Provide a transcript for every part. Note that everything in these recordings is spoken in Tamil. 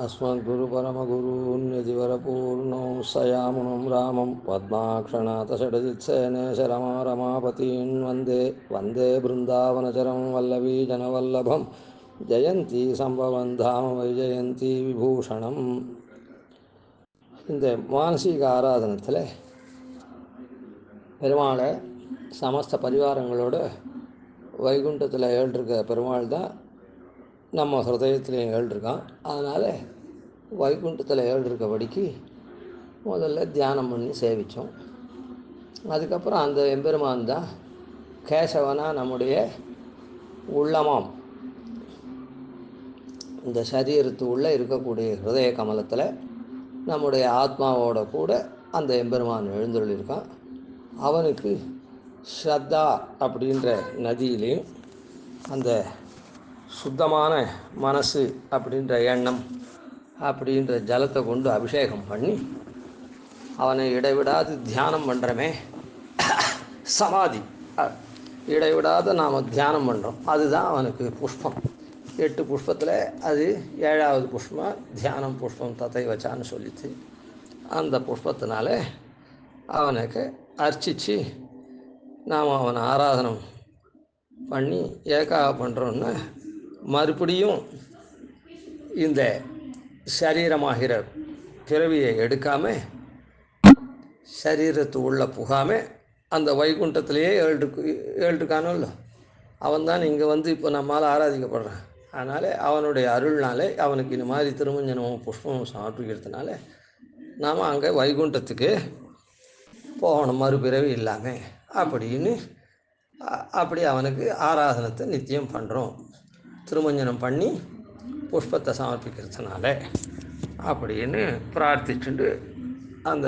अस्मद्गुरुपरमगुरून्यतिवरपूर्णो सयामुनं रामं पद्माक्षणाथषडजित्सेनेशरमारमापतीन् वन्दे वन्दे बृन्दावनचरं वल्लवीजनवल्लभं ஜெயந்தி சம்பவன் தாம வைஜெயந்தி விபூஷணம். இந்த மானசீக ஆராதனத்தில் பெருமாளை சமஸ்த பரிவாரங்களோடு வைகுண்டத்தில் ஏழ்ருக்க பெருமாள் தான் நம்ம ஹிருதயத்துலேயும் ஏழ்ருக்கான். அதனால் வைகுண்டத்தில் ஏழ்ருக்கபடிக்கு முதல்ல தியானம் பண்ணி சேவித்தோம். அதுக்கப்புறம் அந்த எம்பெருமான் தான் கேசவனா நம்முடைய உள்ளமாம் இந்த சரீரத்து உள்ளே இருக்கக்கூடிய ஹிருதய கமலத்தில் நம்முடைய ஆத்மாவோட கூட அந்த எம்பெருமான் எழுந்தருளிருக்கான். அவனுக்கு ஸ்ரத்தா அப்படின்ற நதியிலையும் அந்த சுத்தமான மனசு அப்படின்ற எண்ணம் அப்படின்ற ஜலத்தை கொண்டு அபிஷேகம் பண்ணி அவனை இடைவிடாது தியானம் பண்ணுறமே, சமாதி இடைவிடாத நாம் தியானம் பண்ணுறோம். அதுதான் அவனுக்கு புஷ்பம். 8 புஷ்பத்தில் அது 7வது புஷ்பம் தியானம் புஷ்பம் தத்தை வச்சான்னு சொல்லிச்சு. அந்த புஷ்பத்தினால அவனுக்கு அர்ச்சித்து நாம் அவனை ஆராதனம் பண்ணி ஏக்காக பண்ணுறோன்னா மறுபடியும் இந்த சரீரமாகிற பிறவியை எடுக்காமல் சரீரத்து உள்ள புகாமல் அந்த வைகுண்டத்திலேயே ஏழுக்கானோ இல்லை அவன்தான் இங்கே வந்து இப்போ நம்மால் ஆராதிக்கப்படுறான். அதனால் அவனுடைய அருள்னாலே அவனுக்கு இந்த மாதிரி திருமஞ்சனமும் புஷ்பமும் சமர்ப்பிக்கிறதுனால நாம் அங்கே வைகுண்டத்துக்கு போகணும் மறுபிறவி இல்லாமல் அப்படின்னு அப்படி அவனுக்கு ஆராதனத்தை நித்தியம் பண்ணுறோம். திருமஞ்சனம் பண்ணி புஷ்பத்தை சமர்ப்பிக்கிறதுனால அப்படின்னு பிரார்த்திச்சுட்டு அந்த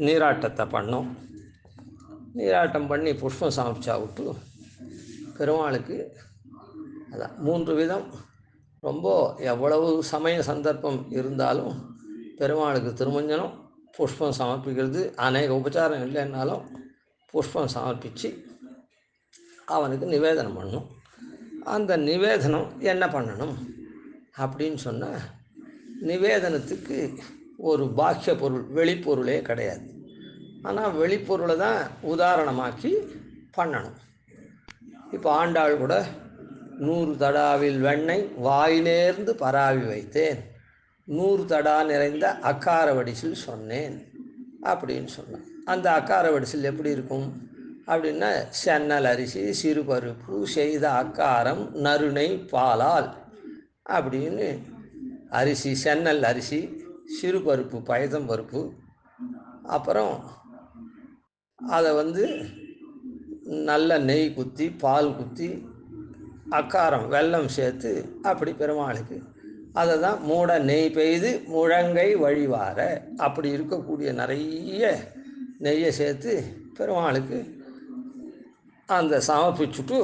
நீராட்டத்தை பண்ணோம். நீராட்டம் பண்ணி புஷ்பம் சமர்ப்பிச்சா விட்டு பெருமாளுக்கு அதான் 3 விதம். ரொம்ப எவ்வளவு சமய சந்தர்ப்பம் இருந்தாலும் பெருமாளுக்கு திருமஞ்சனம் புஷ்பம் சமர்ப்பிக்கிறது அநேக உபச்சாரம் இல்லைன்னாலும் புஷ்பம் சமர்ப்பித்து அவனுக்கு நிவேதனம் பண்ணணும். அந்த நிவேதனம் என்ன பண்ணணும் அப்படின்னு சொன்னால், நிவேதனத்துக்கு ஒரு பாக்கிய பொருள் வெளிப்பொருளே கிடையாது. ஆனால் வெளிப்பொருளை தான் உதாரணமாக்கி பண்ணணும். இப்போ ஆண்டாள் கூட 100 தடாவில் வெண்ணெய் வாயிலேர்ந்து பராவி வைத்தேன், 100 தடா நிறைந்த அக்கார வடிசில் சொன்னேன் அப்படின்னு சொன்னான். அந்த அக்கார வடிசில் எப்படி இருக்கும் அப்படின்னா, சென்னல் அரிசி சிறுபருப்பு செய்த அக்காரம் நறுணை பாலால் அப்படின்னு அரிசி சென்னல் அரிசி சிறுபருப்பு பயத்தம்பருப்பு அப்புறம் அதை நல்ல நெய் குத்தி பால் குத்தி அக்காரம் வெல்லம் சேர்த்து அப்படி பெருமாளுக்கு அதை தான் மூட நெய் பெய்து முழங்கை வழிவார அப்படி இருக்கக்கூடிய நிறைய நெய்யை சேர்த்து பெருமாளுக்கு அந்த சமர்ப்பிச்சுட்டு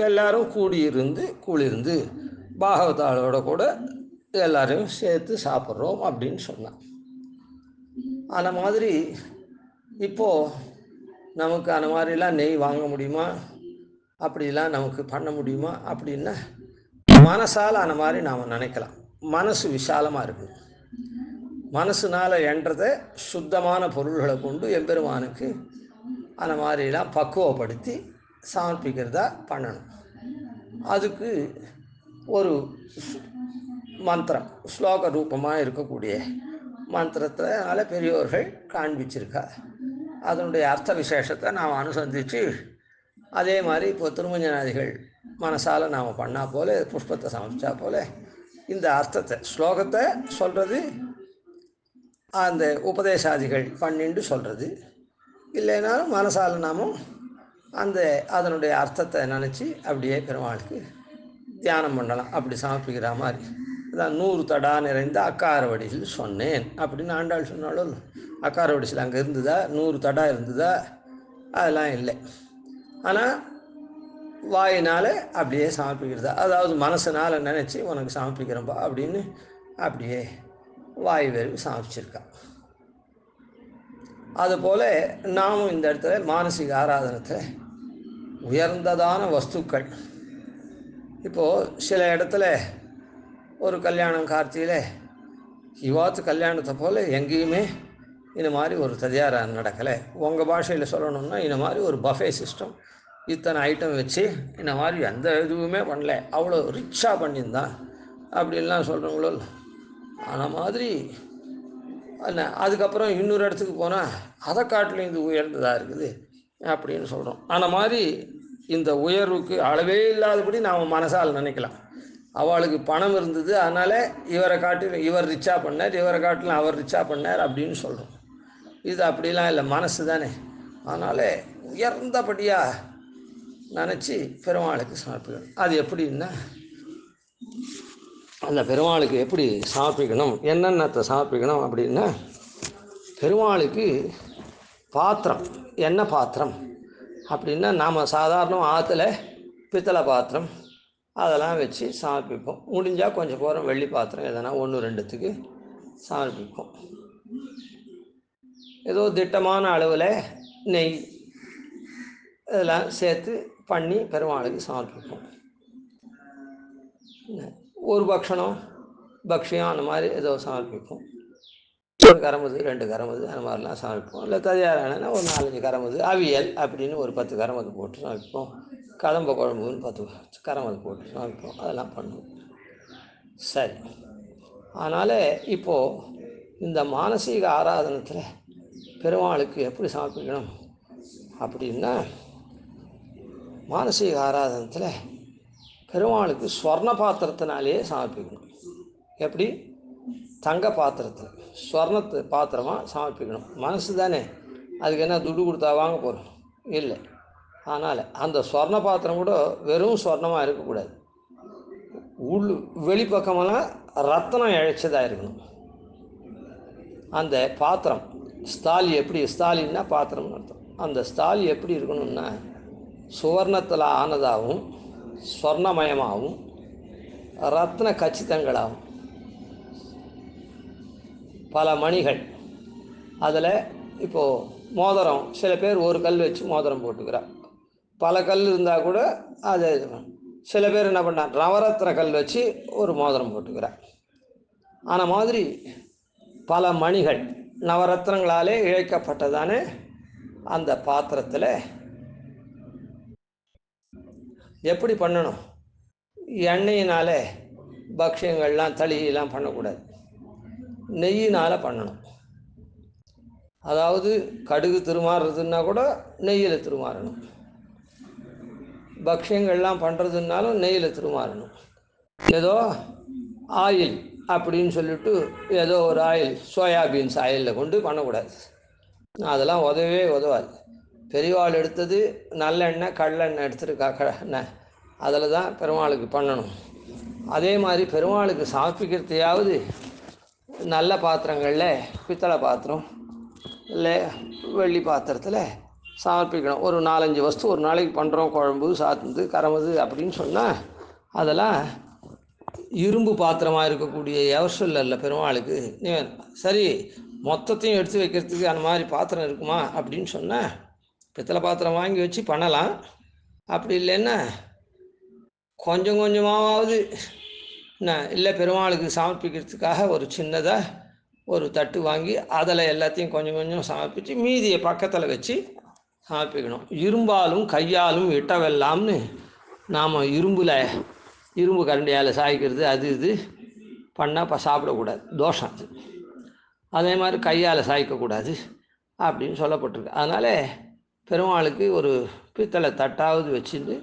எல்லாரும் குளிர்ந்து பாகவதாளோட கூட எல்லாரையும் சேர்த்து சாப்பிட்றோம் அப்படின்னு சொன்னான். அந்த மாதிரி இப்போது நமக்கு அந்த மாதிரிலாம் நெய் வாங்க முடியுமா, அப்படிலாம் நமக்கு பண்ண முடியுமா அப்படின்னா மனசால் அந்த மாதிரி நாம் நினைக்கலாம். மனசு விசாலமாக இருக்குது. மனசுனால் என்றதை சுத்தமான பொருள்களை கொண்டு எம்பெருமானுக்கு அந்த மாதிரிலாம் பக்குவப்படுத்தி சமர்ப்பிக்கிறதா பண்ணணும். அதுக்கு ஒரு மந்திரம் ஸ்லோக ரூபமாக இருக்கக்கூடிய மந்திரத்தினால பெரியோர்கள் காண்பிச்சிருக்கா. அதனுடைய அர்த்த விசேஷத்தை நாம் அனுசந்தித்து அதே மாதிரி இப்போ திருமஞ்சனாதிகள் மனசால் நாம் பண்ணால் போல புஷ்பத்தை சமைச்சா போல இந்த அர்த்தத்தை ஸ்லோகத்தை சொல்கிறது அந்த உபதேசாதிகள் பண்ணிண்டு சொல்கிறது. இல்லைனாலும் மனசால் நாமும் அதனுடைய அர்த்தத்தை நினச்சி அப்படியே பெருமாளுக்கு தியானம் பண்ணலாம். அப்படி சமர்ப்பிக்கிற மாதிரி அதான் 100 தடா நிறைந்த அக்கார வடிசில் சொன்னேன் அப்படின்னு ஆண்டாள் சொன்னாலும் அக்கார வடிசில் அங்கே இருந்ததா, 100 தடா இருந்ததா, அதெல்லாம் இல்லை. ஆனால் வாயினால் அப்படியே சமர்ப்பிக்கிறதா, அதாவது மனசனால் நினச்சி உனக்கு சமர்ப்பிக்கிறப்பா அப்படின்னு அப்படியே வாய் வெறும் சமர்ப்பிச்சிருக்கான். அதுபோல் நாமும் இந்த இடத்துல மானசீக ஆராதனத்தில் உயர்ந்ததான வஸ்துக்கள் இப்போது சில இடத்துல ஒரு கல்யாணம் கார்த்தியில் இவாத்து கல்யாணத்தை போல் எங்கேயுமே இந்த மாதிரி ஒரு ததியாரம் நடக்கலை. உங்கள் பாஷையில் சொல்லணும்னா இந்த மாதிரி ஒரு பஃபே சிஸ்டம், இத்தனை ஐட்டம் வச்சு இந்த மாதிரி எந்த இதுவுமே பண்ணல, அவ்வளோ ரிச்சாக பண்ணியிருந்தான் அப்படின்லாம் சொல்கிறவங்களோ. அந்த மாதிரி அதுக்கப்புறம் இன்னொரு இடத்துக்கு போனால் அதை காட்டிலும் இது உயர்ந்ததாக இருக்குது அப்படின்னு சொல்கிறோம். அந்த மாதிரி இந்த உயர்வுக்கு அளவே இல்லாதபடி நாம் மனசால் நினைக்கலாம். அவளுக்கு பணம் இருந்தது, அதனால் இவரை காட்டிலும் இவர் ரிச்சாக பண்ணார், இவரை காட்டிலும் அவர் ரிச்சாக பண்ணார் அப்படின்னு சொல்கிறோம். இது அப்படிலாம் இல்லை, மனசு தானே. அதனால் உயர்ந்தபடியாக நினச்சி பெருமாளுக்கு சமர்ப்பிக்கணும். அது எப்படின்னா, அந்த பெருமாளுக்கு எப்படி சமர்ப்பிக்கணும், என்னென்னத்தை சமர்ப்பிக்கணும் அப்படின்னா, பெருமாளுக்கு பாத்திரம், என்ன பாத்திரம் அப்படின்னா, நாம் சாதாரண ஆற்றுல பித்தளை பாத்திரம் அதெல்லாம் வச்சு சமர்ப்பிப்போம். முடிஞ்சால் கொஞ்சம் போகிறோம் வெள்ளி பாத்திரம் எதனா 1-2த்துக்கு சமர்ப்பிப்போம். ஏதோ திட்டமான அளவில் நெய் இதெல்லாம் சேர்த்து பண்ணி பெருமாளுக்கு சமர்ப்பிப்போம். ஒரு பக்ஷியம் அந்த மாதிரி ஏதோ சமர்ப்பிப்போம். 1 கரமுது 2 கரமுது அந்த மாதிரிலாம் சமைப்போம். இல்லை தயாரானா ஒரு 4-5 கரமுது, அவியல் அப்படின்னு ஒரு 10 கரமுது போட்டு சமைப்போம். கதம்ப குழம்புன்னு 10 கரமுது போட்டு சமைப்போம். அதெல்லாம் பண்ணுவோம். சரி, அதனால் இப்போது இந்த மானசீக ஆராதனத்தில் பெருமாளுக்கு எப்படி சமர்ப்பிக்கணும் அப்படின்னா, மானசீக ஆராதனத்தில் பெருமாளுக்கு ஸ்வர்ண பாத்திரத்தினாலேயே சமர்ப்பிக்கணும். எப்படி? தங்க பாத்திரத்தில் ஸ்வர்ணத்து பாத்திரமாக சமர்ப்பிக்கணும். மனசு தானே, அதுக்கு என்ன துட்டு கொடுத்தா வாங்க போகிறோம்? இல்லை. அதனால் அந்த ஸ்வர்ண பாத்திரம் கூட வெறும் ஸ்வர்ணமாக இருக்கக்கூடாது. வெளிப்பக்கமெல்லாம் ரத்தனம் இழைச்சதாக இருக்கணும். அந்த பாத்திரம் ஸ்தாலி எப்படி, ஸ்தாலின்னா பாத்திரம்னு அர்த்தம். அந்த ஸ்தாலி எப்படி இருக்கணும்னா, சுவர்ணத்தில் ஆனதாகவும் ஸ்வர்ணமயமாகவும் ரத்ன கச்சிதங்களாகும். பல மணிகள் அதில். இப்போது மோதிரம், சில பேர் ஒரு கல் வச்சு மோதிரம் போட்டுக்கிறா. பல கல் இருந்தால் கூட அது சில பேர் என்ன பண்ணா, நவரத்ன கல் வச்சு ஒரு மோதிரம் போட்டுக்கிறா. அந்த மாதிரி பல மணிகள் நவரத்னங்களாலே இழைக்கப்பட்டதான அந்த பாத்திரத்தில் எப்படி பண்ணணும்? எண்ணெயினால் பக்ஷியங்கள்லாம் தளியெல்லாம் பண்ணக்கூடாது, நெய்யினால் பண்ணணும். அதாவது கடுகு திருமாறுறதுன்னா கூட நெய்யில் திருமாறணும். பக்ஷியங்கள்லாம் பண்ணுறதுனாலும் நெய்யில் திருமாறணும். ஏதோ ஆயில் அப்படின்னு சொல்லிட்டு ஏதோ ஒரு ஆயில், சோயாபீன்ஸ் ஆயிலில் கொண்டு பண்ணக்கூடாது. அதெல்லாம் உதவாது. பெரியவாள் எடுத்தது நல்லெண்ணெய், கடலெண்ணெய் எடுத்துட்டு அதில் தான் பெருமாளுக்கு பண்ணணும். அதே மாதிரி பெருமாளுக்கு சமர்ப்பிக்கிறதையாவது நல்ல பாத்திரங்களில், பித்தளை பாத்திரம் இல்லை வெள்ளி பாத்திரத்தில் சமர்ப்பிக்கணும். ஒரு 4-5 வஸ்து ஒரு நாளைக்கு பண்ணுறோம், குழம்பு, சாத்துந்து, கரமது அப்படின்னு சொன்னால் அதெல்லாம் இரும்பு பாத்திரமாக இருக்கக்கூடிய எவர்சல் இல்லை பெருமாளுக்கு. சரி, மொத்தத்தையும் எடுத்து வைக்கிறதுக்கு அந்த மாதிரி பாத்திரம் இருக்குமா அப்படின்னு சொன்னால் பித்தளை பாத்திரம் வாங்கி வச்சு பண்ணலாம். அப்படி இல்லைன்னா கொஞ்சம் கொஞ்சமாவது இல்லை, பெருமாளுக்கு சமர்ப்பிக்கிறதுக்காக ஒரு சின்னதாக ஒரு தட்டு வாங்கி அதில் எல்லாத்தையும் கொஞ்சம் கொஞ்சம் சமர்ப்பித்து மீதியை பக்கத்தில் வச்சு சமர்ப்பிக்கணும். இரும்பாலும் கையாலும் இட்டவெல்லாம்னு நாம் இரும்பு கரண்டியால் சாய்க்கிறது அது இது பண்ணால் சாப்பிடக்கூடாது, தோஷம் அது. அதே மாதிரி கையால் சாய்க்கக்கூடாது அப்படின்னு சொல்லப்பட்டிருக்கு. அதனால் பெருமாளுக்கு ஒரு பித்தளை தட்டாவது வச்சுட்டு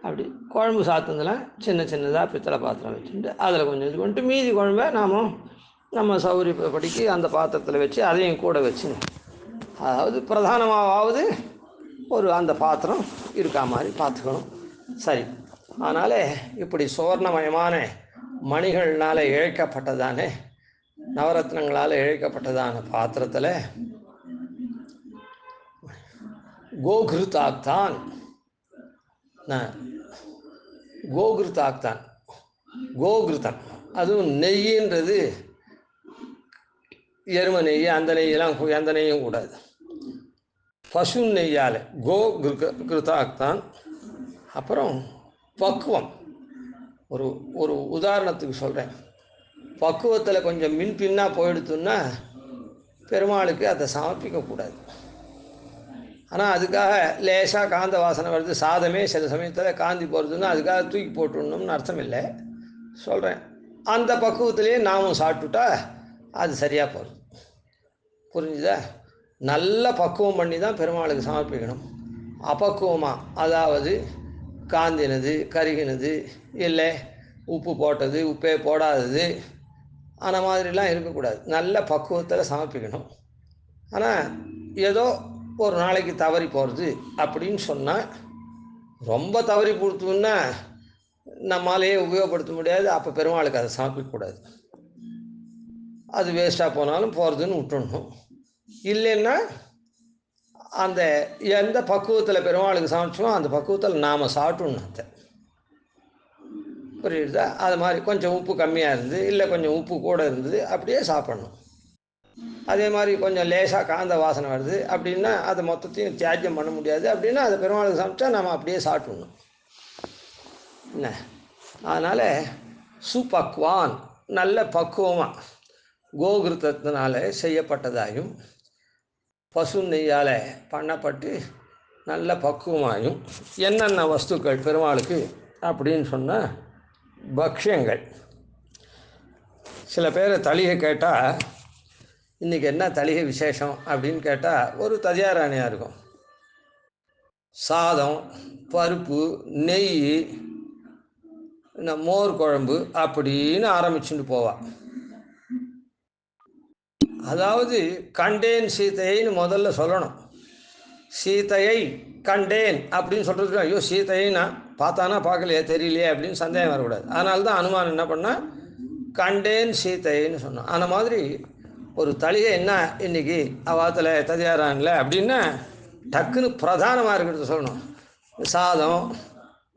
அப்படி குழம்பு சாத்துந்தெல்லாம் சின்னதாக பித்தளை பாத்திரம் வச்சுட்டு அதில் கொஞ்சம் இது பண்ணிட்டு மீதி குழம்பை நம்ம சௌகரியப்படிக்கு அந்த பாத்திரத்தில் வச்சு அதையும் கூட வச்சு, அதாவது பிரதானமாவது ஒரு அந்த பாத்திரம் இருக்கா மாதிரி பார்த்துக்கணும். சரி, அதனால் இப்படி சுவர்ணமயமான மணிகள்னால் இழைக்கப்பட்டதானே, நவரத்னங்களால் இழைக்கப்பட்டதான பாத்திரத்தில் கோகிருத்தாக்தான் கோகிருத்தம், அதுவும் நெய்யின்றது எரும நெய், அந்த நெய்யெல்லாம் எந்த நெய்யும் கூடாது, பசு நெய்யால் கோகிருத்தாக்தான். அப்புறம் பக்குவம், ஒரு உதாரணத்துக்கு சொல்கிறேன். பக்குவத்தில் கொஞ்சம் பின்னாக போயிடுத்துன்னா பெருமாளுக்கு அதை சமர்ப்பிக்கக்கூடாது. ஆனால் அதுக்காக லேசாக காந்த வாசனை வருது, சாதமே சில சமயத்தில் காந்தி போகிறதுன்னா அதுக்காக தூக்கி போட்டுடணும்னு அர்த்தம் இல்லை. சொல்கிறேன், அந்த பக்குவத்திலே நாமும் சாப்பிட்டுட்டா அது சரியாக போகிறது. புரிஞ்சுதா? நல்ல பக்குவம் பண்ணி தான் பெருமாளுக்கு சமர்ப்பிக்கணும். அபக்குவமாக, அதாவது காந்தினது, கருகினது, இல்லை உப்பு போட்டது, உப்பே போடாதது, அந்த மாதிரிலாம் இருக்கக்கூடாது. நல்ல பக்குவத்தில் சமர்ப்பிக்கணும். ஆனால் ஏதோ ஒரு நாளைக்கு தவறி போகிறது அப்படின்னு சொன்னால், ரொம்ப தவறி கொடுத்தோம்னா நம்மளாலேயே உபயோகப்படுத்த முடியாது. அப்போ பெருமாளுக்கு அதை சமர்ப்பிக்கக்கூடாது. அது வேஸ்ட்டாக போனாலும் போகிறதுன்னு விட்டுடணும். இல்லைன்னா அந்த எந்த பக்குவத்தில் பெருமாளுக்கு சமைச்சோமோ அந்த பக்குவத்தில் நாம் சாப்பிட்டோம்னா அதை, புரியுதா? அது மாதிரி கொஞ்சம் உப்பு கம்மியாக இருந்து, இல்லை கொஞ்சம் உப்பு கூட இருந்தது, அப்படியே சாப்பிட்ணும். அதே மாதிரி கொஞ்சம் லேசாக காந்த வாசனை வருது அப்படின்னா அதை மொத்தத்தையும் தியாஜ்யம் பண்ண முடியாது. அப்படின்னா அதை பெருமாளுக்கு சமைச்சா நம்ம அப்படியே சாப்பிட்ணும். என்ன, அதனால் சுபக்வான், நல்ல பக்குவமாக கோகிருத்தத்தினால செய்யப்பட்டதாயும் பசு நெய்யால் பண்ணப்பட்டு நல்ல பக்குவமாயும் என்னென்ன வஸ்துக்கள் பெருமாளுக்கு அப்படின்னு சொன்னால் பக்ஷியங்கள். சில பேர் தளிகை கேட்டால் இன்றைக்கி என்ன தளிகை விசேஷம் அப்படின்னு கேட்டால் ஒரு ததியாராணியாக இருக்கும். சாதம், பருப்பு, நெய், மோர் குழம்பு அப்படின்னு ஆரம்பிச்சுட்டு போவாள். அதாவது கண்டேன் சீதையைன்னு முதல்ல சொல்லணும். சீதையை கண்டேன் அப்படின்னு சொல்கிறதுக்கு ஐயோ சீதையை நான் பார்த்தானா பார்க்கலையே தெரியலையே அப்படின்னு சந்தேகம் வரக்கூடாது. அதனால தான் அனுமான் என்ன பண்ணால் கண்டேன் சீதைன்னு சொன்னான். அந்த மாதிரி ஒரு தளிகை என்ன இன்றைக்கி அவாத்தில் ததியாரான்ல அப்படின்னா டக்குன்னு பிரதானமாக இருக்கிறது சொல்லணும். சாதம்,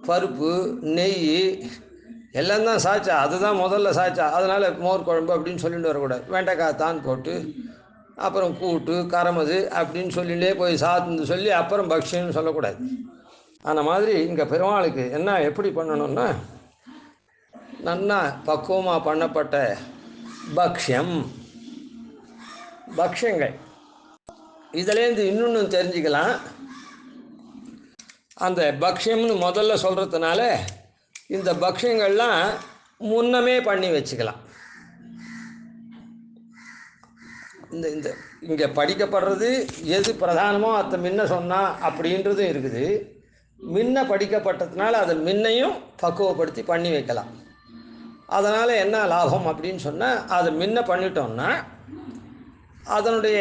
பருப்பு, நெய் எல்லாம் தான் சாய்ச்சா, அதுதான் முதல்ல சாய்ச்சா, அதனால் மோர் குழம்பு அப்படின்னு சொல்லிட்டு வரக்கூடாது. வெண்டைக்காய் தான் போட்டு அப்புறம் கூட்டு கரமது அப்படின்னு சொல்லிகிட்டே போய் சாத்துன்னு சொல்லி அப்புறம் பக்ஷின்னு சொல்லக்கூடாது. அந்த மாதிரி இங்கே பெருமாளுக்கு என்ன எப்படி பண்ணணும்னா நன்னா பக்குவமாக பண்ணப்பட்ட பக்ஷியங்கள். இதிலேருந்து இன்னொன்று தெரிஞ்சுக்கலாம். அந்த பக்ஷியம்னு முதல்ல சொல்கிறதுனால இந்த பக்ஷியங்கள்லாம் முன்னமே பண்ணி வச்சுக்கலாம். இந்த இங்கே படிக்கப்படுறது எது பிரதானமோ அதை முன்ன சொன்னால் அப்படின்றதும் இருக்குது. முன்ன படிக்கப்பட்டதுனால அதை முன்னையும் பக்குவப்படுத்தி பண்ணி வைக்கலாம். அதனால் என்ன லாபம் அப்படின்னு சொன்னால் அதை முன்ன பண்ணிட்டோம்னா அதனுடைய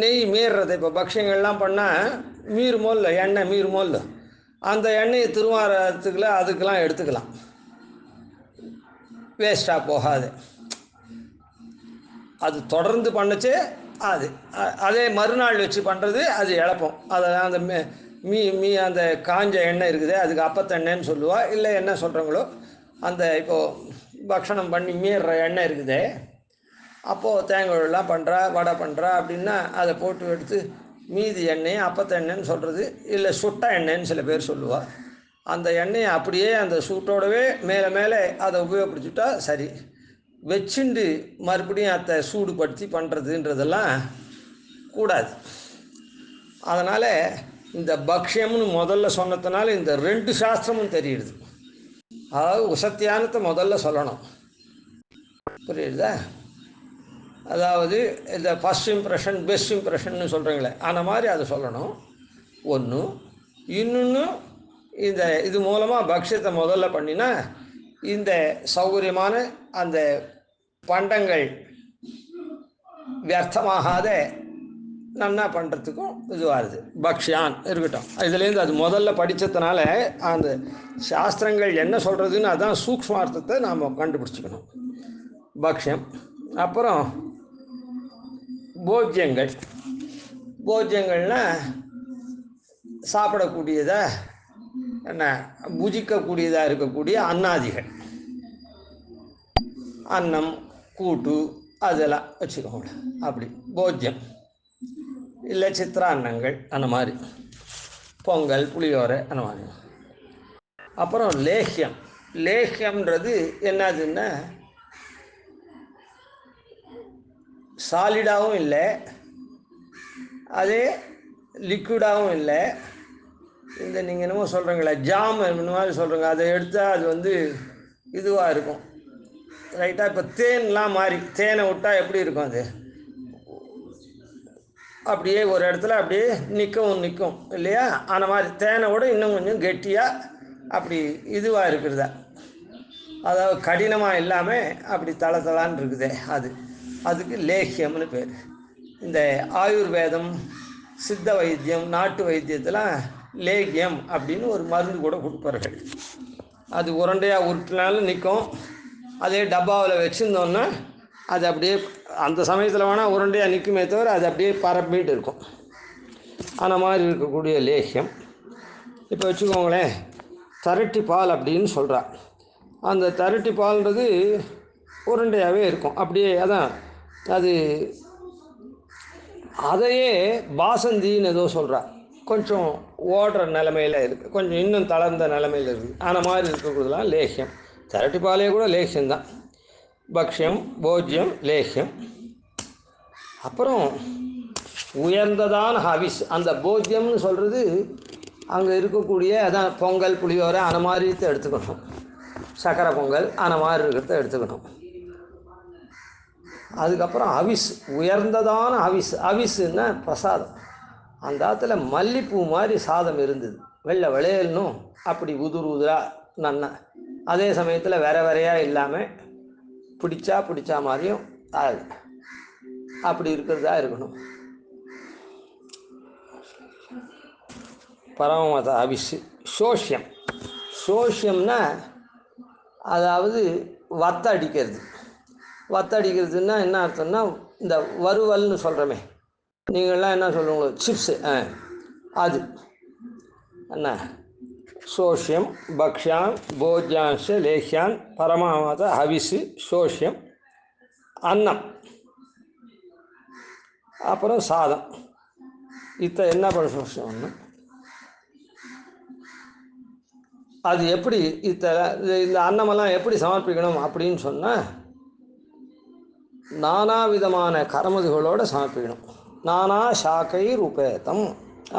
நெய் மீறுறது. இப்போ பக்ஷியங்கள்லாம் பண்ணால் மீறுமோல்ல, எண்ணெய் மீறுமோல்ல, அந்த எண்ணெயை திருவாரத்துக்குள்ள அதுக்கெலாம் எடுத்துக்கலாம், வேஸ்ட்டாக போகாது. அது தொடர்ந்து பண்ணுச்சு, அதே மறுநாள் வச்சு பண்ணுறது அது இழப்போம். அதை அந்த அந்த காஞ்ச எண்ணெய் இருக்குது, அதுக்கு அப்பத்தெண்ணெய்ன்னு சொல்லுவா, இல்லை என்ன சொல்கிறாங்களோ அந்த இப்போது பக்ஷணம் பண்ணி மீறுற எண்ணெய் இருக்குது, அப்போது தேங்காய்லாம் பண்ணுறா, வடை பண்ணுறா அப்படின்னா அதை போட்டு எடுத்து மீதி எண்ணெயை அப்பத்தெண்ணெய்ன்னு சொல்கிறது, இல்லை சுட்ட எண்ணெய்ன்னு சில பேர் சொல்லுவாள். அந்த எண்ணெயை அப்படியே அந்த சூட்டோடவே மேலே மேலே அதை உபயோகப்படுத்திட்டா சரி. வச்சுண்டு மறுபடியும் அதை சூடுபடுத்தி பண்ணுறதுன்றதெல்லாம் கூடாது. அதனால் இந்த பக்ஷியம்னு முதல்ல சொன்னதுனால இந்த 2 சாஸ்திரமும் தெரியுது. அதாவது உசத்தியானத்தை முதல்ல சொல்லணும், புரியுதா? அதாவது இந்த ஃபஸ்ட் இம்ப்ரெஷன் பெஸ்ட் இம்ப்ரெஷன்னு சொல்கிறீங்களே, அந்த மாதிரி அதை சொல்லணும் ஒன்று. இன்னொன்று இது மூலமாக பக்ஷத்தை முதல்ல பண்ணினா இந்த சௌகரியமான அந்த பண்டங்கள் வியர்த்தமாகாத நன்னா பண்ணுறதுக்கும் இதுவாகுது. பக்ஷியான் இருக்கட்டும். இதுலேருந்து அது முதல்ல படித்ததுனால அந்த சாஸ்திரங்கள் என்ன சொல்கிறதுன்னு அதான் சூக்ஷ்மார்த்தத்தை நாம் கண்டுபிடிச்சிக்கணும். பக்ஷியம். அப்புறம் போஜ்யங்கள்னால் சாப்பிடக்கூடியதாக என்ன புஜிக்கக்கூடியதாக இருக்கக்கூடிய அன்னாதிகள், அன்னம் கூட்டு அதெல்லாம் வச்சுக்கோங்க. அப்படி போஜ்யம் இல்லை சித்திரான்னங்கள் அந்த மாதிரி, பொங்கல் புளியோரை அந்த மாதிரி. அப்புறம் லேஹ்யம்ன்றது என்னதுன்னா சாலிடாகவும் இல்லை, அதே லிக்விடாகவும் இல்லை. இந்த நீங்கள் என்னமோ சொல்கிறீங்களே ஜாம் இந்த மாதிரி சொல்கிறீங்க, அதை எடுத்தால் அது வந்து இதுவாக இருக்கும் ரைட்டாக. இப்போ தேன்லாம் மாதிரி தேனை விட்டால் எப்படி இருக்கும் அது, அப்படியே ஒரு இடத்துல அப்படியே நிற்கும் இல்லையா? அந்த மாதிரி தேனை விட இன்னும் கொஞ்சம் கெட்டியாக அப்படி இதுவாக இருக்கிறதா, அதாவது கடினமாக இல்லாமல் அப்படி தளத்தலான்னு இருக்குதே, அதுக்கு லேகியம்னு பேர். இந்த ஆயுர்வேதம், சித்த வைத்தியம், நாட்டு வைத்தியத்தெலாம் லேகியம் அப்படின்னு ஒரு மருந்து கூட கொடுப்பார்கள். அது உருண்டையாக உருட்டினாலும் நிற்கும். அதே டப்பாவில் வச்சுருந்தோன்னா அது அப்படியே அந்த சமயத்தில் வேணால் உருண்டையாக நிற்குமே தவிர அது அப்படியே பரப்பிட்டு இருக்கும். அந்த மாதிரி இருக்கக்கூடிய லேகியம். இப்போ வச்சுக்கோங்களேன், தரட்டி பால் அப்படின்னு சொல்கிறா. அந்த தரட்டி பால்ன்றது உருண்டையாகவே இருக்கும் அப்படியே. அதான் அது அதையே பாசந்தின்னு ஏதோ சொல்கிறா, கொஞ்சம் ஓடுற நிலமையில் இருக்குது, கொஞ்சம் இன்னும் தளர்ந்த நிலமையில் இருக்குது. அந்த மாதிரி இருக்கக்கூடியதெல்லாம் லேகியம். தரட்டி பாலே கூட லேகியம்தான். பக்ஷ்யம், போஜ்யம், லேகியம். அப்புறம் உயர்ந்ததான ஹவிஸ். அந்த போஜ்யம்னு சொல்கிறது அங்கே இருக்கக்கூடிய அதான் பொங்கல், புளியோரை அந்த மாதிரி எடுத்துக்கணும், சக்கரை பொங்கல் அந்த மாதிரி இருக்கிறத எடுத்துக்கணும். அதுக்கப்புறம் அவிஸ், உயர்ந்ததான அவிஸ். அவிஸ்ன்னா பிரசாதம். அந்த காலத்தில் மல்லிப்பூ மாதிரி சாதம் இருந்தது, வெள்ளை விளையல்னும் அப்படி உதுரா நன்னா. அதே சமயத்தில் வரையாக இல்லாமல் பிடிச்சா மாதிரியும் அப்படி இருக்கிறதா இருக்கணும். பரமமத அவிசு. சோஷியம். சோஷியம்னா அதாவது வத்தடிக்கிறதுன்னா என்ன அர்த்தம்னா, இந்த வறுவல்னு சொல்கிறோமே, நீங்கள்லாம் என்ன சொல்லுவீங்களோ சிப்ஸு, அது என்ன சோஷியம். பக்ஷ்யான் போஜ்யான்ஷ லேஹ்யான் பரமாவத ஹவிசு சோஷியம். அன்னம், அப்புறம் சாதம். என்ன பண்ண சோஷியம்னு அது எப்படி இந்த அன்னமெல்லாம் எப்படி சமர்ப்பிக்கணும் அப்படின்னு சொன்னால், நானா விதமான கரமதுகளோடு சமர்ப்பிக்கணும். நானா சாக்கை ரூபேதம்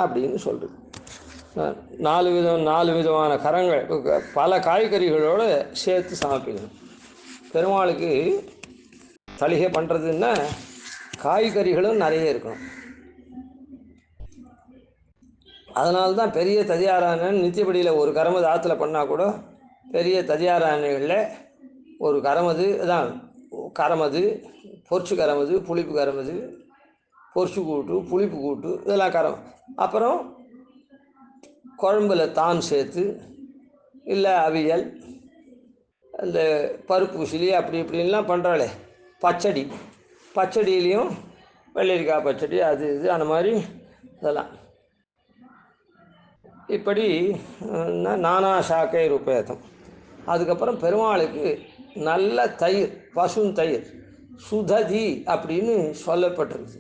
அப்படின்னு சொல்கிறது. 4 விதமான கரங்கள், பல காய்கறிகளோடு சேர்த்து சமர்ப்பிக்கணும். பெருமாளுக்கு தளிகை பண்ணுறதுன்னா காய்கறிகளும் நிறைய இருக்கணும். அதனால்தான் பெரிய ததியாராயணன் நித்தியப்படியில் ஒரு கரமது ஆற்றுல பண்ணால் கூட பெரிய ததியாராயணிகளில் ஒரு கரமது தான். கரமது, பொரிச்சு கரமது, புளிப்பு கரமது, பொரிச்சு கூட்டு, புளிப்பு கூட்டு, இதெல்லாம் கரம். அப்புறம் குழம்புல தான் சேர்த்து, இல்லை அவியல், இந்த பருப்பு சிலி அப்படி இப்படின்லாம் பண்ணுறாளே. பச்சடியிலையும் வெள்ளரிக்காய் பச்சடி, அது இது அந்த மாதிரி இதெல்லாம். இப்படி நானா சாக்கை ரூபேதம். அதுக்கப்புறம் பெருமாளுக்கு நல்ல தயிர், பசுந்தயிர், சுததி அப்படின்னு சொல்லப்பட்டிருக்கு.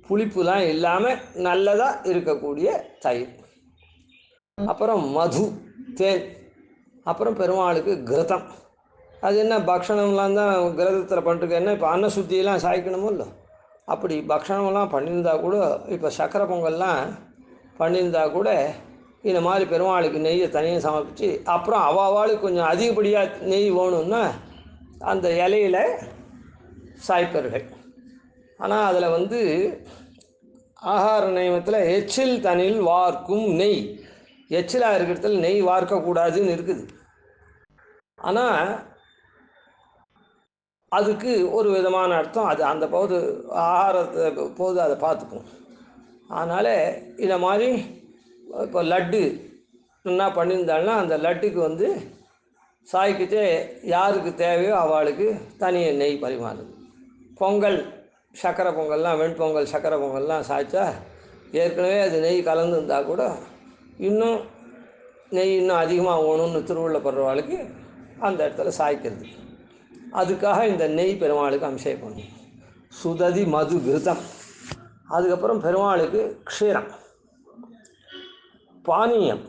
புளிப்புலாம் இல்லாமல் நல்லதாக இருக்கக்கூடிய தயிர். அப்புறம் மது, தேன். அப்புறம் பெருமாளுக்கு கிருதம். அது என்ன பக்ஷணம்லாம் தான் கிரதத்தில் பண்ணிருக்கு. என்ன இப்போ அன்னசுத்தியெல்லாம் சாய்க்கணுமோ இல்லை, அப்படி பக்ஷணம்லாம் பண்ணியிருந்தா கூட, இப்போ சக்கரை பொங்கல்லாம் பண்ணியிருந்தா கூட இந்த மாதிரி பெருமாளுக்கு நெய்யை தனியாக சமர்ப்பித்து, அப்புறம் அவாளுக்கு கொஞ்சம் அதிகப்படியாக நெய் வேணும்னா அந்த இலையில் சாய்ப்பர்கள். ஆனால் அதில் வந்து ஆகார நியமத்தில் எச்சில் தனில் வார்க்கும் நெய், எச்சிலாக இருக்கிறதுல நெய் வார்க்கக்கூடாதுன்னு இருக்குது. ஆனால் அதுக்கு ஒரு விதமான அர்த்தம். அது அந்த போது ஆகாரத்தை போது அதை பார்த்துக்கும். அதனால் இதை மாதிரி இப்போ லட்டு என்ன பண்ணியிருந்தாள்னா, அந்த லட்டுக்கு வந்து சாய்க்கிட்டே யாருக்கு தேவையோ அவளுக்கு தனியாக நெய் பரிமாறுது. பொங்கல், சக்கரை பொங்கல்லாம், வெண்பொங்கல், சக்கரை பொங்கல்லாம் சாய்ச்சா ஏற்கனவே அது நெய் கலந்துருந்தால் கூட இன்னும் நெய் இன்னும் அதிகமாக வேணும்னு திருவுள்ளப்படுறவாளுக்கு அந்த இடத்துல சாய்க்கிறது. அதுக்காக இந்த நெய் பெருமாளுக்கு அபிஷேகம் பண்ணும். சுததி மது கிருதம். அதுக்கப்புறம் பெருமாளுக்கு க்ஷீரம், பானீயம்,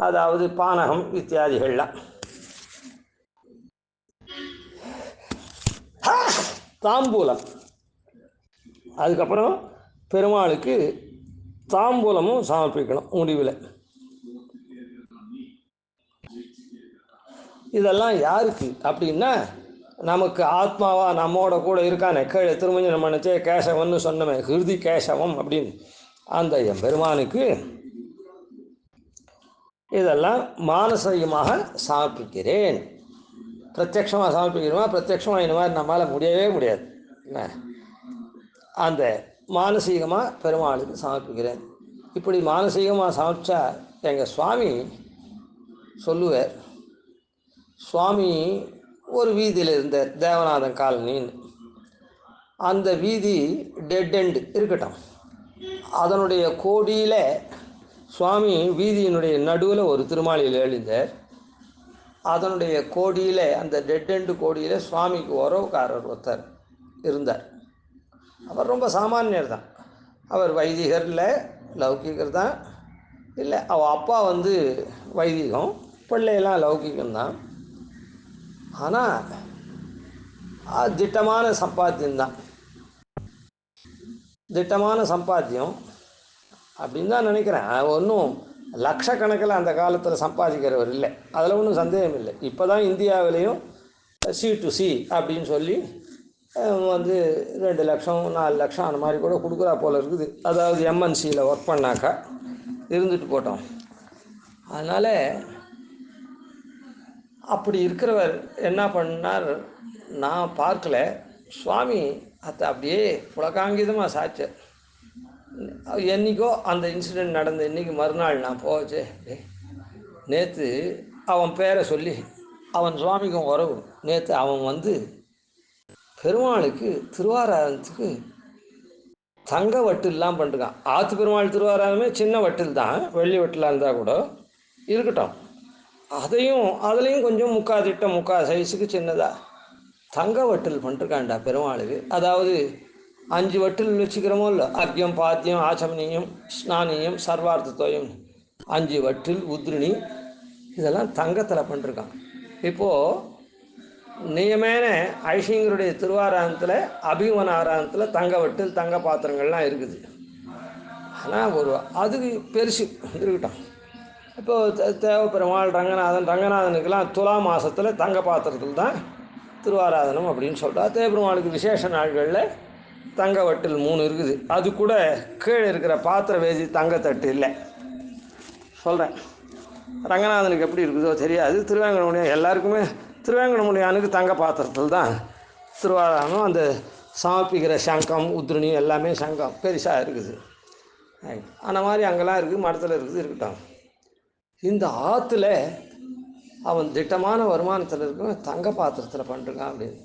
அதாவது பானகம் இத்தியாதிகள்லாம். தாம்பூலம், அதுக்கப்புறம் பெருமாளுக்கு தாம்பூலமும் சமர்ப்பிக்கணும் முடிவில். இதெல்லாம் யாருக்கு அப்படின்னா, நமக்கு ஆத்மாவா நம்மோட கூட இருக்கானே, கீழே திருமணி நம்ம நினச்சே கேசவன்னு சொன்னமே, ஹிருதி கேசவம் அப்படின்னு அந்த பெருமானுக்கு இதெல்லாம் மானசீகமாக சமர்ப்பிக்கிறேன். பிரத்யட்சமாக சமர்ப்பிக்கிறோமா, பிரத்யட்சமாக இந்த மாதிரி நம்மளால் முடியவே முடியாது. அந்த மானசீகமாக பெருமாளுக்கு சமர்ப்பிக்கிறேன். இப்படி மானசீகமாக சமர்ப்பித்தா எங்கள் சுவாமி சொல்லுவார். சுவாமி ஒரு வீதியில் இருந்தார், தேவநாதன் காலனின்னு. அந்த வீதி டெட் எண்டு இருக்கட்டும், அதனுடைய கோடியில் சுவாமி வீதியினுடைய நடுவில் ஒரு திருமாளியில் எழுந்தார். அதனுடைய கோடியில், அந்த டெட் எண்டு கோடியில் சுவாமிக்கு உறவுக்காரர் ஒருத்தர் இருந்தார். அவர் ரொம்ப சாமானியர் தான். அவர் வைதிகர் இல்லை, லௌகிகர் தான். இல்லை, அவள் அப்பா வைதிகம், பிள்ளையெல்லாம் லௌகிகம்தான். ஆனால் திட்டமான சம்பாத்தியம்தான். திட்டமான சம்பாத்தியம் அப்படின்னு தான் நினைக்கிறேன். ஒன்றும் லட்சக்கணக்கில் அந்த காலத்தில் சம்பாதிக்கிறவர் இல்லை, அதில் ஒன்றும் சந்தேகம் இல்லை. இப்போ தான் இந்தியாவிலையும் C2C அப்படின்னு சொல்லி 2 லட்சம் 4 லட்சம் அந்த மாதிரி கூட கொடுக்குறா போல் இருக்குது. அதாவது MNCயில் ஒர்க் பண்ணாக்கா இருந்துட்டு போட்டோம். அதனால் அப்படி இருக்கிறவர் என்ன பண்ணார், நான் பார்க்கல, சுவாமி அதை அப்படியே புலகாங்கிதமாக சாய்ச்சார். என்றைக்கோ அந்த இன்சிடெண்ட் நடந்த இன்றைக்கி மறுநாள் நான் போச்சு, நேற்று அவன் பேரை சொல்லி, அவன் சுவாமிக்கும் உறவு, நேற்று அவன் பெருமாளுக்கு திருவாராதனத்துக்கு தங்க வட்டில்லாம் பண்ணிருக்கான். ஆற்று பெருமாள் திருவாராதனமே சின்ன வட்டில் தான், வெள்ளி வட்டிலாக இருந்தால் கூட இருக்கட்டும், அதுலேயும் கொஞ்சம் முக்கா சைஸுக்கு சின்னதாக தங்க வட்டில் பண்ணிருக்காண்டா பெருமாளுக்கு. அதாவது 5 வட்டில் வச்சுக்கிறோமோ இல்லை, அர்க்கியம் பாத்தியம் ஆச்சமனியம் ஸ்நானியம் சர்வார்த்தத்தோயம் 5 வட்டில் உத்ரிணி இதெல்லாம் தங்கத்தில் பண்ணிருக்கான். இப்போது நியமேன ஐஷிங்கருடைய திருவாராதனத்தில் அபிமன ஆராதனத்தில் தங்க வட்டில் தங்க பாத்திரங்கள்லாம் இருக்குது. ஆனால் அதுக்கு பெருசு இருக்கட்டும். இப்போது தேவப்பெருமாள் ரங்கநாதனுக்கெல்லாம் துலா மாதத்தில் தங்க பாத்திரத்தில் தான் திருவாராதனம் அப்படின்னு சொல்கிறா. தேவப்பெருமாளுக்கு விசேஷ நாள்களில் தங்க வட்டில் 3 இருக்குது. அது கூட கீழே இருக்கிற பாத்திர வேதி தங்கத்தட்டு இல்லை. சொல்கிறேன், ரங்கநாதனுக்கு எப்படி இருக்குதோ தெரியாது, திருவேங்கடமுடியான் எல்லாருக்குமே திருவேங்கடமுடியானுக்கு தங்க பாத்திரத்தில் தான் திருவாராதனம். அந்த சமர்ப்பிக்கிற சங்கம் உத்ரிணி எல்லாமே சங்கம் பெருசாக இருக்குது. அந்த மாதிரி அங்கெல்லாம் இருக்குது, மடத்தில் இருக்குது, இருக்கட்டும். இந்த ஆற்றுல அவன் திட்டமான வருமானத்தில் இருக்க தங்க பாத்திரத்தில் பண்ணிருக்கான் அப்படின்னு.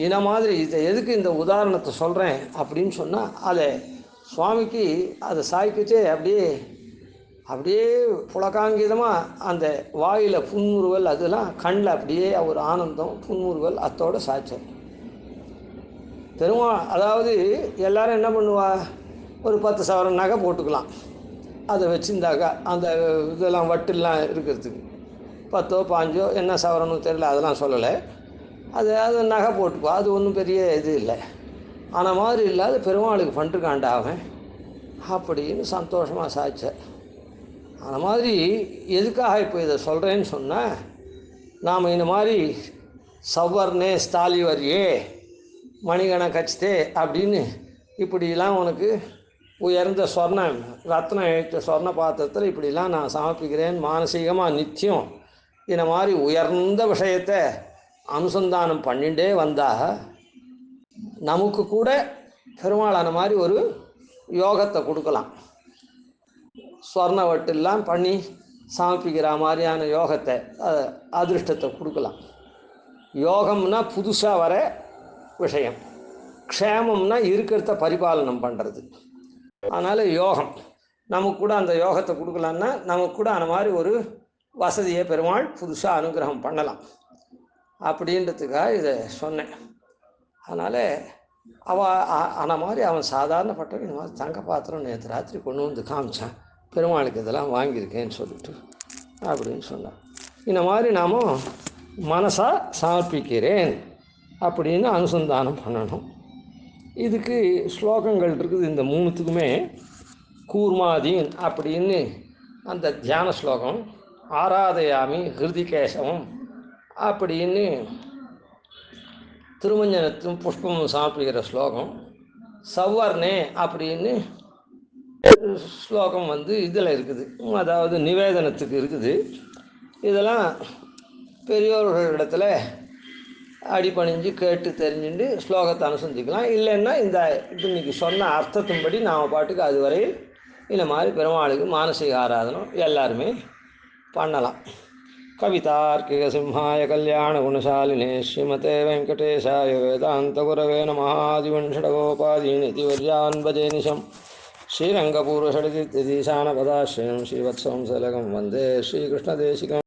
இந்த மாதிரி இதை எதுக்கு இந்த உதாரணத்தை சொல்கிறேன் அப்படின்னு சொன்னால், அதை சுவாமிக்கு அதை சாய்க்கிச்சே அப்படியே புலகாங்கிதமாக அந்த வாயில் புன்முறுவல், அதெல்லாம் கண்ணில் அப்படியே ஒரு ஆனந்தம் புன்முறுவல் அத்தோடு சாய்ச்சல் பெருமா. அதாவது எல்லோரும் என்ன பண்ணுவா, ஒரு 10 சவரன் நகை போட்டுக்கலாம், அதை வச்சுருந்தாக்கா அந்த இதெல்லாம் வட்டுலாம் இருக்கிறதுக்கு 10 15 என்ன சவரனும் தெரியல, அதெல்லாம் சொல்லலை. அது நகை போட்டுப்பா, அது ஒன்றும் பெரிய இது இல்லை. ஆனால் மாதிரி இல்லாத பெருமாளுக்கு பண்ணிருக்காண்டா அவன் அப்படின்னு சந்தோஷமாக சாய்ச்சார். அந்த மாதிரி எதுக்காக இப்போ இதை சொல்கிறேன்னு சொன்னால், நாம் இந்த மாதிரி சவ்வர்னே ஸ்தாலிவரியே மணிகண கச்சித்தே அப்படின்னு இப்படிலாம் உனக்கு உயர்ந்த ரத்னம் இழைத்த சொர்ண பாத்திரத்தில் இப்படிலாம் நான் சமர்ப்பிக்கிறேன் மானசீகமாக நித்தியம் இந்த மாதிரி உயர்ந்த விஷயத்தை அனுசந்தானம் பண்ணிகிட்டே வந்தால் நமக்கு கூட பெருமாளான மாதிரி ஒரு யோகத்தை கொடுக்கலாம். சொர்ண வட்டெல்லாம் பண்ணி சமர்ப்பிக்கிற மாதிரியான யோகத்தை, அதிருஷ்டத்தை கொடுக்கலாம். யோகம்னா புதுசாக வர விஷயம், க்ஷேமம்னா இருக்கிறத பரிபாலனம் பண்ணுறது. அதனால் யோகம் நமக்கு கூட அந்த யோகத்தை கொடுக்கலான்னா நமக்கு கூட அந்த மாதிரி ஒரு வசதியை பெருமாள் புதுசாக அனுகிரகம் பண்ணலாம் அப்படின்றதுக்காக இதை சொன்னேன். அதனால் அந்த மாதிரி அவன் சாதாரணப்பட்டவன் இந்த மாதிரி தங்க பாத்திரம் நேற்று ராத்திரி கொண்டு வந்து காமிச்சான், பெருமாளுக்கு இதெல்லாம் வாங்கியிருக்கேன்னு சொல்லிட்டு அப்படின்னு சொன்னான். இந்த மாதிரி நாம் மனசாக சமர்ப்பிக்கிறேன் அப்படின்னு அனுசந்தானம் பண்ணணும். இதுக்கு ஸ்லோகங்கள் இருக்குது. இந்த மூணுத்துக்குமே கூர்மாதீன் அப்படின்னு அந்த தியான ஸ்லோகம், ஆராதயாமி ஹிருதிகேசவம் அப்படின்னு திருமஞ்சனத்தும் புஷ்பமும் சாப்பிடுகிற ஸ்லோகம், சவ்வர்ணே அப்படின்னு ஸ்லோகம் இதில் இருக்குது, அதாவது நிவேதனத்துக்கு இருக்குது. இதெல்லாம் பெரியோர்களிடத்தில் அடிபணிஞ்சு கேட்டு தெரிஞ்சுட்டு ஸ்லோகத்தை அனுசந்திக்கலாம். இல்லைன்னா இந்த இன்னைக்கு சொன்ன அர்த்தத்தின்படி நாம் பாட்டுக்கு அதுவரை இந்த மாதிரி பெருமாளுக்கு மானசீக ஆராதனம் எல்லாருமே பண்ணலாம். கவிதார்க்கிக சிம்ஹாய கல்யாண குணசாலினே ஸ்ரீமதே வெங்கடேஷாய வேதாந்த குரவே நமः. ஆதிவன்ஷடகோபாதீனிதி வர்யான் பஜே நிஷம் ஸ்ரீரங்கபூர்வஷடிதிசானபதாஸ்ரயம் ஸ்ரீவத்சவம் சலகம் வந்தே ஸ்ரீகிருஷ்ணதேசிகம்.